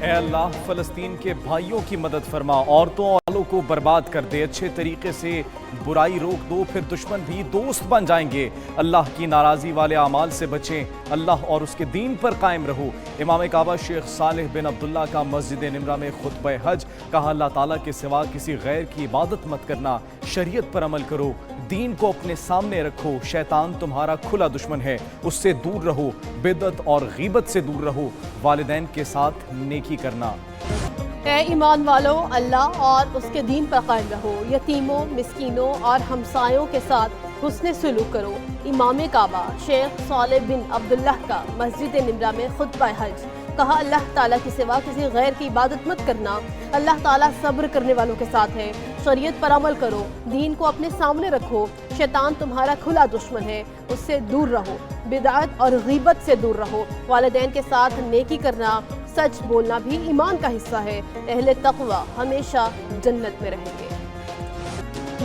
اے اللہ فلسطین کے بھائیوں کی مدد فرما، عورتوں اور بالوں کو برباد کر دے، اچھے طریقے سے برائی روک دو، پھر دشمن بھی دوست بن جائیں گے۔ اللہ کی ناراضی والے اعمال سے بچیں، اللہ اور اس کے دین پر قائم رہو۔ امام کعبہ شیخ صالح بن عبداللہ کا مسجد نمرہ میں خطبہ حج، کہا اللہ تعالیٰ کے سوا کسی غیر کی عبادت مت کرنا، شریعت پر عمل کرو، دین کو اپنے سامنے رکھو، شیطان تمہارا کھلا دشمن ہے، اس سے دور رہو، بدعت اور غیبت سے دور رہو، والدین کے ساتھ نیکی کرنا۔ اے ایمان والو، اللہ اور اس کے دین پر قائم رہو، یتیموں، مسکینوں اور ہمسایوں کے ساتھ حسن سلوک کرو۔ امام کعبہ شیخ صالح بن عبداللہ کا مسجد نمرہ میں خطبہ حج، کہا اللہ تعالیٰ کے سوا کسی غیر کی عبادت مت کرنا، اللہ تعالیٰ صبر کرنے والوں کے ساتھ ہے، شریعت پر عمل کرو، دین کو اپنے سامنے رکھو، شیطان تمہارا کھلا دشمن ہے، اس سے دور رہو، بدعت اور غیبت سے دور رہو، والدین کے ساتھ نیکی کرنا، سچ بولنا بھی ایمان کا حصہ ہے، اہل تقوی ہمیشہ جنت میں رہیں گے۔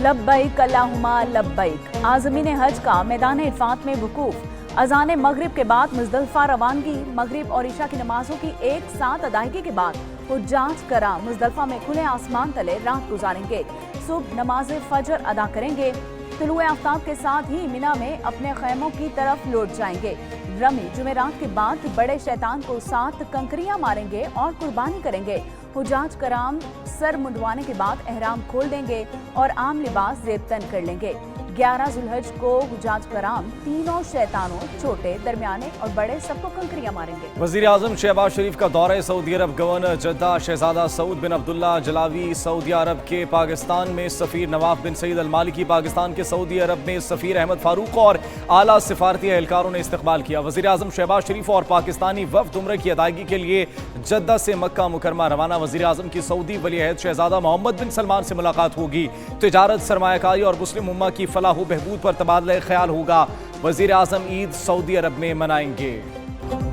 لبیک اللہم لبیک۔ عازمین حج کا میدان عرفات میں وقوف، اذان مغرب کے بعد مزدلفہ روانگی، مغرب اور عشاء کی نمازوں کی ایک ساتھ ادائیگی کے بعد حجاج کرام مزدلفہ میں کھلے آسمان تلے رات گزاریں گے، صبح نماز فجر ادا کریں گے، طلوع آفتاب کے ساتھ ہی مینا میں اپنے خیموں کی طرف لوٹ جائیں گے۔ رمی جمعرات کے بعد بڑے شیطان کو 7 کنکریاں ماریں گے اور قربانی کریں گے۔ حجاج کرام سر منڈوانے کے بعد احرام کھول دیں گے اور عام لباس زیب تن کر لیں گے۔ 11 ذوالحج کو حجاج کرام تینوں شیطانوں، چھوٹے، درمیانے اور بڑے، سب کو کنکریاں ماریں گے۔ وزیر اعظم شہباز شریف کا دورہ سعودی عرب، گورنر جدہ شہزادہ سعود بن عبداللہ جلاوی سعودی عرب کے پاکستان میں سفیر نواف بن سعید المالکی، پاکستان کے سعودی عرب میں سفیر احمد فاروق اور اعلیٰ سفارتی اہلکاروں نے استقبال کیا۔ وزیر اعظم شہباز شریف اور پاکستانی وفد عمرہ کی ادائیگی کے لیے جدہ سے مکہ مکرمہ روانہ۔ وزیر اعظم کی سعودی ولی عہد شہزادہ محمد بن سلمان سے ملاقات ہوگی، تجارت، سرمایہ کاری اور مسلم امہ کی فلاح و بہبود پر تبادلہ خیال ہوگا۔ وزیر اعظم عید سعودی عرب میں منائیں گے۔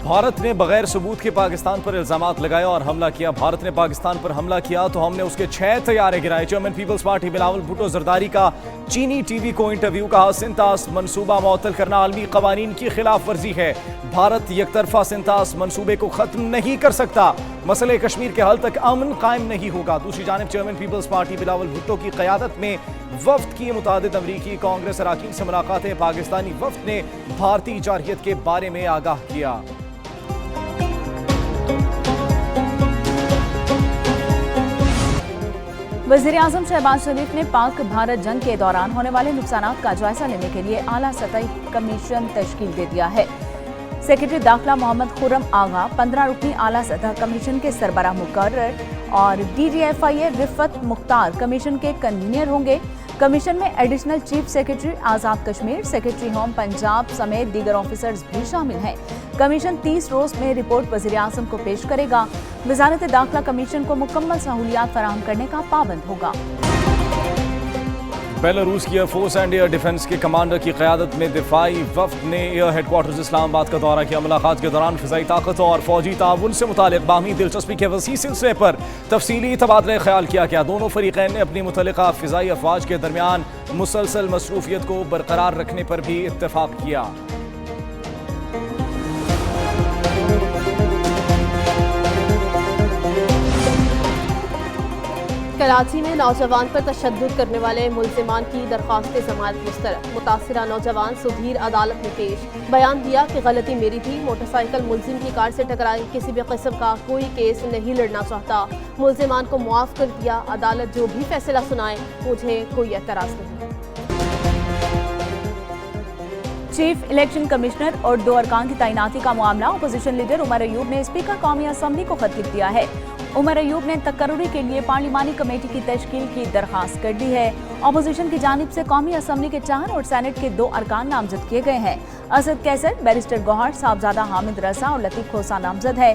بھارت نے بغیر ثبوت کے پاکستان پر الزامات لگائے اور حملہ کیا۔ بھارت نے پاکستان پر حملہ کیا تو ہم نے اس کے 6 طیارے گرائے۔ چیئرمین پیپلز پارٹی بلاول بھٹو زرداری کا چینی ٹی وی کو انٹرویو، کہا سنتاس منصوبہ معطل کرنا عالمی قوانین کی خلاف ورزی ہے، بھارت یک طرفہ سنتاس منصوبے کو ختم نہیں کر سکتا، مسئلہ کشمیر کے حل تک امن قائم نہیں ہوگا۔ دوسری جانب چیئرمین پیپلز پارٹی بلاول بھٹو کی قیادت میں وفد کی متعدد امریکی کانگریس اراکین سے ملاقاتیں، پاکستانی وفد نے بھارتی جارحیت کے بارے میں آگاہ کیا۔ وزیر اعظم شہباز شریف نے پاک بھارت جنگ کے دوران ہونے والے نقصانات کا جائزہ لینے کے لیے اعلیٰ سطحی کمیشن تشکیل دے دیا ہے۔ سیکرٹری داخلہ محمد خرم آغا 15 رکنی اعلیٰ سطح کمیشن کے سربراہ مقرر اور ڈی جی ایف آئی اے رفت مختار کمیشن کے کنوینر ہوں گے۔ کمیشن میں additional chief secretary Azad Kashmir, secretary home Punjab سمیت دیگر آفیسرز بھی شامل ہیں۔ کمیشن 30 روز میں رپورٹ وزیر اعظم کو پیش کرے گا۔ وزارت داخلہ کمیشن کو مکمل سہولیات فراہم کرنے کا پابند ہوگا۔ بیلاروس کی air force and air defence کے کمانڈر کی قیادت میں دفاعی وفد نے ایئر ہیڈ کوارٹرز اسلام آباد کا دورہ کیا۔ ملاقات کے دوران فضائی طاقت اور فوجی تعاون سے متعلق باہمی دلچسپی کے وسیع سلسلے پر تفصیلی تبادلہ خیال کیا گیا۔ دونوں فریقین نے اپنی متعلقہ فضائی افواج کے درمیان مسلسل مصروفیت کو برقرار رکھنے پر بھی اتفاق کیا۔ کراچی میں نوجوان پر تشدد کرنے والے ملزمان کی درخواست ضمانت مسترد، متاثرہ نوجوان سدھیر عدالت میں پیش، بیان دیا کہ غلطی میری تھی، موٹر سائیکل ملزم کی کار سے ٹکرائی، کسی بھی قسم کا کوئی کیس نہیں لڑنا چاہتا، ملزمان کو معاف کر دیا، عدالت جو بھی فیصلہ سنائے مجھے کوئی اعتراض نہیں۔ چیف الیکشن کمشنر اور 2 ارکان کی تعیناتی کا معاملہ، اپوزیشن لیڈر عمر ایوب نے اسپیکر قومی اسمبلی کو خط لکھ دیا ہے۔ عمر ایوب نے تقرری کے لیے پارلیمانی کمیٹی کی تشکیل کی درخواست کر دی ہے۔ اپوزیشن کی جانب سے قومی اسمبلی کے 4 اور سینٹ کے 2 ارکان نامزد کیے گئے ہیں۔ اسد کیسر، بیرسٹر گوہر، صاحبزادہ حامد رضا اور لطیف کھوسہ نامزد ہے۔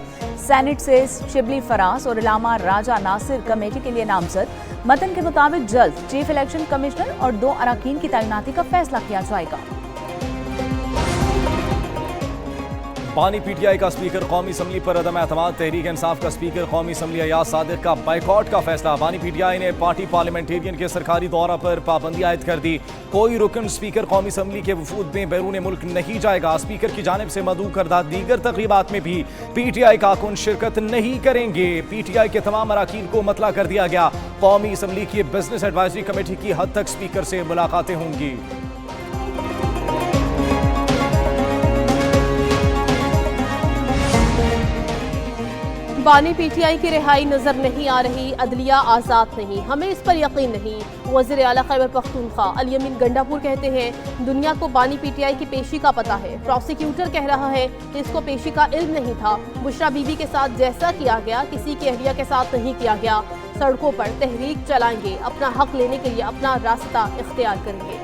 سینٹ سے شبلی فراز اور علامہ راجہ ناصر کمیٹی کے لیے نامزد۔ متن کے مطابق جلد چیف الیکشن کمشنر اور 2 اراکین کی تعیناتی کا فیصلہ کیا جائے گا۔ بانی پی ٹی آئی کا اسپیکر قومی اسمبلی پر عدم اعتماد، تحریک انصاف کا اسپیکر قومی اسمبلی ایاز صادق کا بائیکاٹ کا فیصلہ۔ بانی پی ٹی آئی نے پارٹی پارلیمنٹیرین کے سرکاری دورہ پر پابندی عائد کر دی، کوئی رکن اسپیکر قومی اسمبلی کے وفود میں بیرون ملک نہیں جائے گا۔ اسپیکر کی جانب سے مدعو کردہ دیگر تقریبات میں بھی پی ٹی آئی کارکن شرکت نہیں کریں گے۔ پی ٹی آئی کے تمام اراکین کو مطلع کر دیا گیا، قومی اسمبلی کی بزنس ایڈوائزری کمیٹی کی حد تک اسپیکر سے ملاقاتیں ہوں گی۔ بانی پی ٹی آئی کی رہائی نظر نہیں آ رہی، عدلیہ آزاد نہیں، ہمیں اس پر یقین نہیں۔ وزیر اعلیٰ خیبر پختونخوا الیمین گنڈاپور کہتے ہیں دنیا کو بانی پی ٹی آئی کی پیشی کا پتہ ہے، پروسیکیوٹر کہہ رہا ہے کہ اس کو پیشی کا علم نہیں تھا۔ بشرا بی بی کے ساتھ جیسا کیا گیا کسی کی اہلیہ کے ساتھ نہیں کیا گیا۔ سڑکوں پر تحریک چلائیں گے، اپنا حق لینے کے لیے اپنا راستہ اختیار کریں گے۔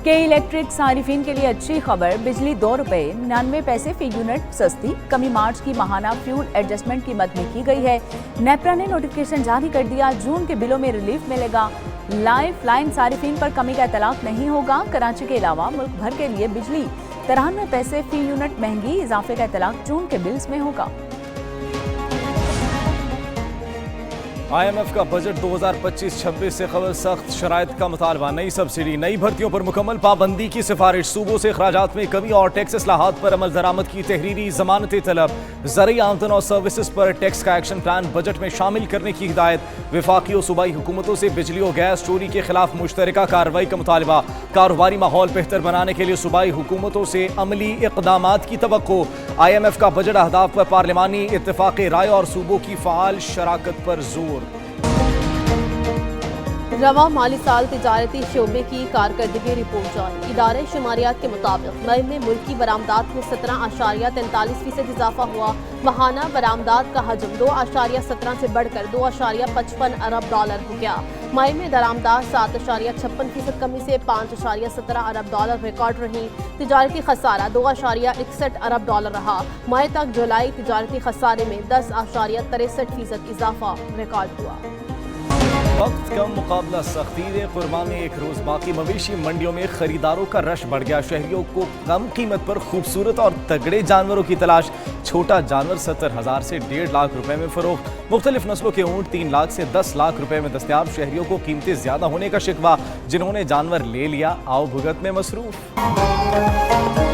کے الیکٹرک صارفین کے لیے اچھی خبر، بجلی 2 روپے 99 پیسے فی یونٹ سستی، کمی مارچ کی ماہانہ فیول ایڈجسٹمنٹ قیمت میں کی گئی ہے۔ نیپرا نے نوٹیفیکیشن جاری کر دیا، جون کے بلوں میں ریلیف ملے گا۔ لائف لائن صارفین پر کمی کا اطلاق نہیں ہوگا۔ کراچی کے علاوہ ملک بھر کے لیے بجلی 93 پیسے فی یونٹ مہنگی، اضافے کا اطلاق جون کے بلز میں ہوگا۔ آئی ایم ایف کا بجٹ 2025-26 سے قبل سخت شرائط کا مطالبہ، نئی سبسڈی، نئی بھرتیوں پر مکمل پابندی کی سفارش، صوبوں سے اخراجات میں کمی اور ٹیکس اصلاحات پر عمل درآمد کی تحریری ضمانت طلب، زرعی آمدن اور سروسز پر ٹیکس کا ایکشن پلان بجٹ میں شامل کرنے کی ہدایت، وفاقی و صوبائی حکومتوں سے بجلی و گیس چوری کے خلاف مشترکہ کارروائی کا مطالبہ، کاروباری ماحول بہتر بنانے کے لیے صوبائی حکومتوں سے عملی اقدامات کی توقع، آئی ایم ایف کا بجٹ اہداف پر پارلیمانی اتفاق رائے اور صوبوں کی فعال شراکت پر زور۔ رواں مالی سال تجارتی شعبے کی کارکردگی رپورٹ جاری، ادارے شماریات کے مطابق مئی میں ملکی برآمدات میں 17.43% اضافہ ہوا۔ ماہانہ برآمدات کا حجم 2.17 سے بڑھ کر 2.55 ارب ڈالر ہو گیا۔ مئی میں درآمدات 7.56% کمی سے 5.17 ارب ڈالر ریکارڈ رہی۔ تجارتی خسارہ 2.61 ارب ڈالر رہا۔ مئی تک جولائی تجارتی خسارے میں 10.63% اضافہ ریکارڈ ہوا۔ وقت کم مقابلہ سختی، قربانی ایک روز باقی، مویشی منڈیوں میں خریداروں کا رش بڑھ گیا، شہریوں کو کم قیمت پر خوبصورت اور تگڑے جانوروں کی تلاش، چھوٹا جانور 70,000 سے 1.5 لاکھ روپے میں فروخت، مختلف نسلوں کے اونٹ 3 لاکھ سے 10 لاکھ روپے میں دستیاب، شہریوں کو قیمتیں زیادہ ہونے کا شکوہ، جنہوں نے جانور لے لیا آؤ بھگت میں مصروف۔